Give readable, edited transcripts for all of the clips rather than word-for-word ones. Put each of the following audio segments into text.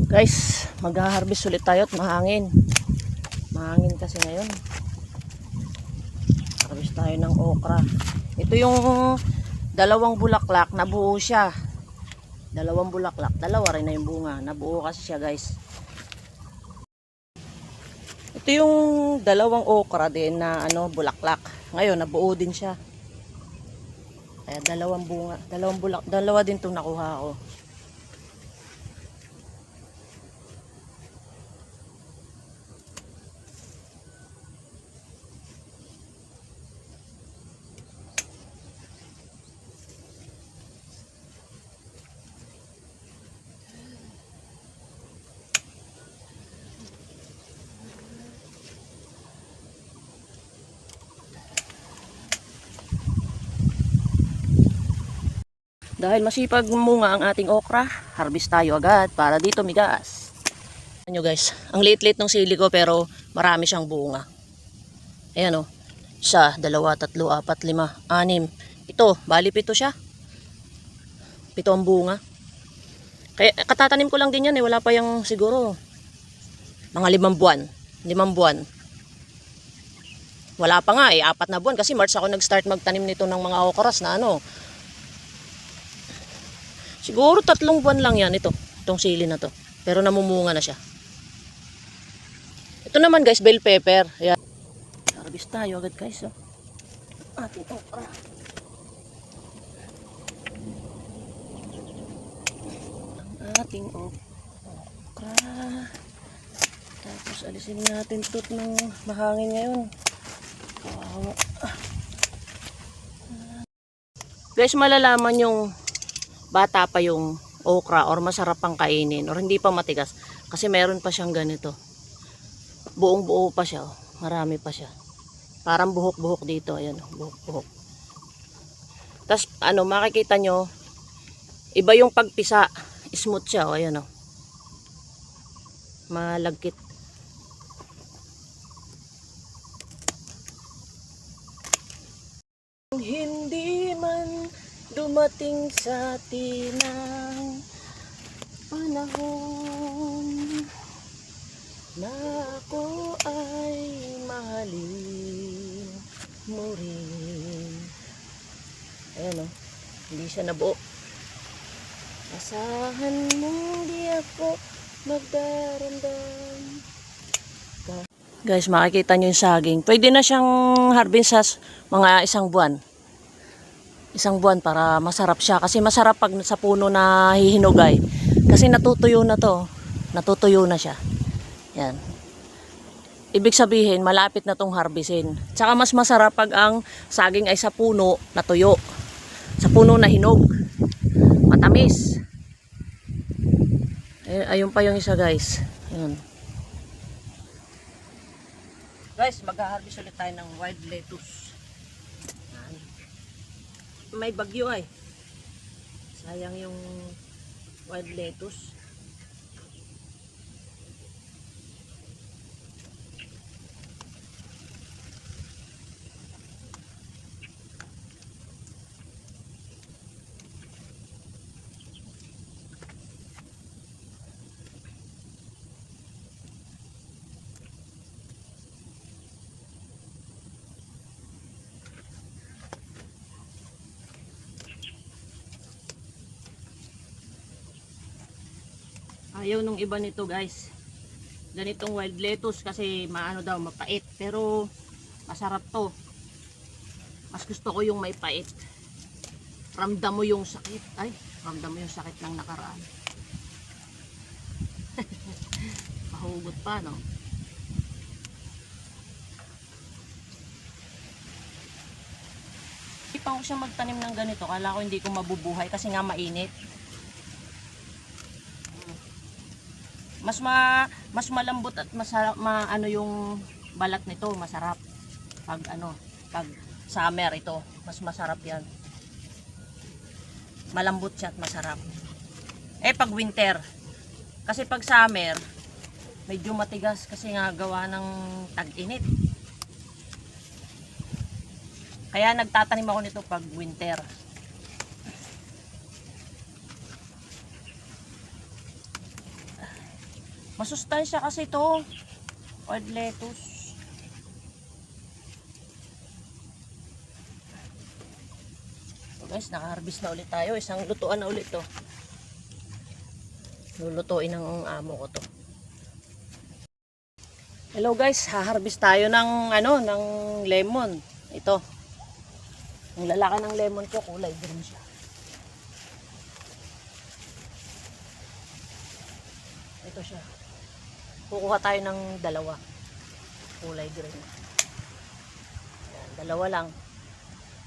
Guys, mag-harvest ulit tayo at mahangin. Mahangin kasi ngayon. Harvest tayo ng okra. Ito yung dalawang bulaklak, nabuo siya. Dalawang bulaklak, dalawa rin na yung bunga. Nabuo kasi siya, guys. Ito yung dalawang okra din na bulaklak. Ngayon, nabuo din siya. Kaya dalawang bunga, dalawa din 'tong nakuha ko. Dahil masipag munga ang ating okra, harvest tayo agad para dito migas. Ayan nyo guys, ang liit-liit ng sili ko pero marami siyang bunga. Ayan o, isa, dalawa, tatlo, apat, lima, anim. Ito, bali pito siya. Pito ang bunga. Kaya katatanim ko lang din yan wala pa yung siguro mga 5 buwan. 5 buwan. Wala pa nga 4 na buwan kasi March ako nag-start magtanim nito ng mga okras na siguro 3 buwan lang yan itong sili na to. Pero namumunga na siya. Ito naman guys, bell pepper. Ayan. Harvest tayo agad guys. Ating okra. Ang ating okra. Tapos alisin natin ito ng mahangin ngayon. Kawawa. Guys, malalaman yung bata pa yung okra or masarap pang kainin or hindi pa matigas kasi meron pa siyang ganito, buong buo pa siya, marami pa siya, parang buhok-buhok dito. Ayan, buhok-buhok. Tapos makikita nyo iba yung pagpisa, smooth siya. Ayan malagkit. Hindi man dumating sa atin ang panahon na ako ay mahalin mo rin. Ayan hindi siya nabuo. Asahan mo di ako magdaramdam. Guys, makikita nyo yung saging. Pwede na siyang harvest sa mga 1 buwan. 1 buwan para masarap siya. Kasi masarap pag sa puno na hihinugay. Kasi natutuyo na to. Natutuyo na siya. Yan. Ibig sabihin, malapit na tong harvestin. Tsaka mas masarap pag ang saging ay sa puno na tuyo. Sa puno na hinog. Matamis. Ayun pa yung isa guys. Ayun. Guys, mag-harvest ulit tayo ng wild lettuce. May bagyo ay. Sayang yung wild lettuce. Ayaw nung iba nito guys, ganitong wild lettuce kasi mapait, pero masarap to. Mas gusto ko yung may pait. Ramdam mo yung sakit. Ramdam mo yung sakit ng nakaraan. Mahugot pa Hindi pa ko siya magtanim ng ganito, kala ko hindi ko mabubuhay kasi nga mainit. Mas malambot at masarap, yung balat nito, masarap. Pag summer ito, mas masarap 'yan. Malambot siya at masarap. Pag winter, kasi pag summer, medyo matigas kasi nga gawa ng tag-init. Kaya nagtatanim ako nito pag winter. Masustansya kasi to. Wild lettuce. So guys, naka-harvest na ulit tayo. Isang lutuan na ulit to. Lulutuin ng amo ko to. Hello guys, ha-harvest tayo ng ng lemon. Ito. Ang lalaki ng lemon ko, kulay green siya. Ito siya. Kukuha tayo ng dalawa. Kulay green. Yan, dalawa lang.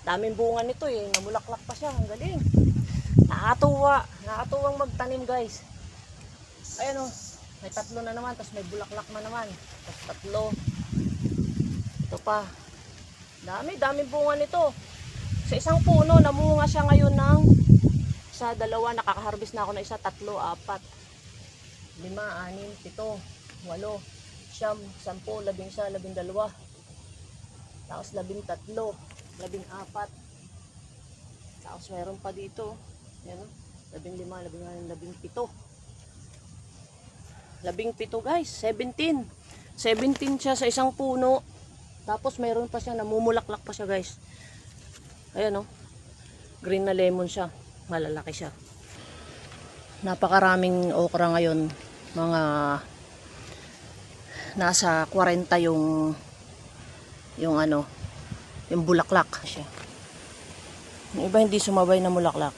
Daming bunga nito eh. Namulaklak pa siya. Ang galing. Nakakatuwa. Nakakatuwang magtanim guys. Ayan o. May tatlo na naman. Tapos may bulaklak na naman. Tapos tatlo. Ito pa. Daming bunga nito. Sa isang puno, namunga siya ngayon ng sa dalawa. Nakaka-harvest na ako ng isa, tatlo, apat, 5, 6, 7, 8, 9, 10, 11, 12. Tapos 13, 14. Tapos meron pa dito. Yan o. 15, 16, 17. 17 guys. 17. 17 siya sa isang puno. Tapos meron pa siya. Namumulaklak pa siya guys. Ayan o. Green na lemon siya. Malalaki siya. Napakaraming okra ngayon. Mga nasa 40 yung yung bulaklak siya. Yung iba hindi sumabay na bulaklak.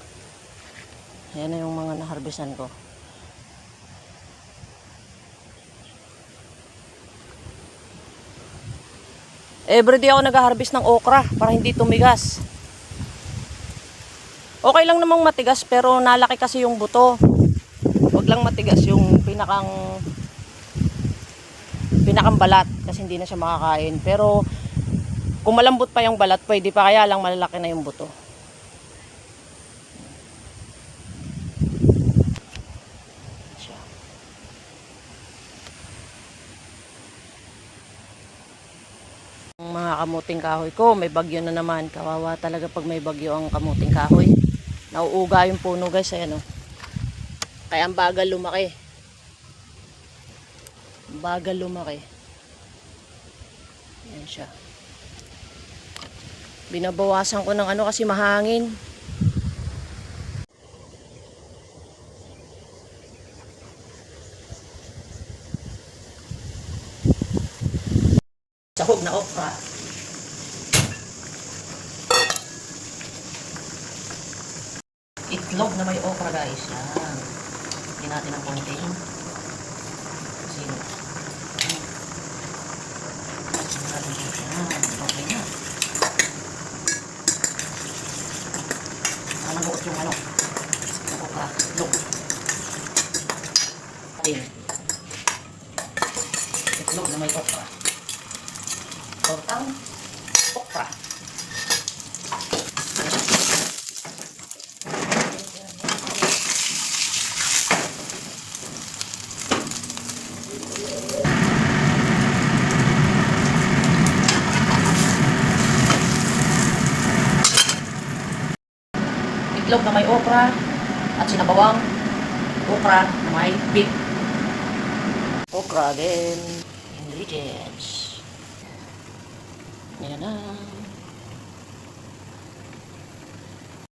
Ayan na yung mga naharbisan ko. Everyday ako nag-harvest ng okra para hindi tumigas. Okay lang namang matigas pero nalaki kasi yung buto. Huwag lang matigas yung pinakang balat kasi hindi na siya makakain. Pero kung malambot pa yung balat, pwede pa, kaya lang malalaki na yung buto. Mga kamuting kahoy ko, may bagyo na naman. Kawawa talaga pag may bagyo ang kamuting kahoy. Nauuga yung puno guys, ayan o. Kaya ang bagal lumaki. Bagal lumaki. Ayan siya. Binabawasan ko ng kasi mahangin. Sahog na okra. Itlog na may okra guys. Yan. Hindi natin ang konting. Sino? Okay na. Nabuot yung okra. Itlog. Itlog na may okra. Tortang okra. Itlog na may okra at sinabawang okra na may beef. Okra again. Ingredients. Yan na.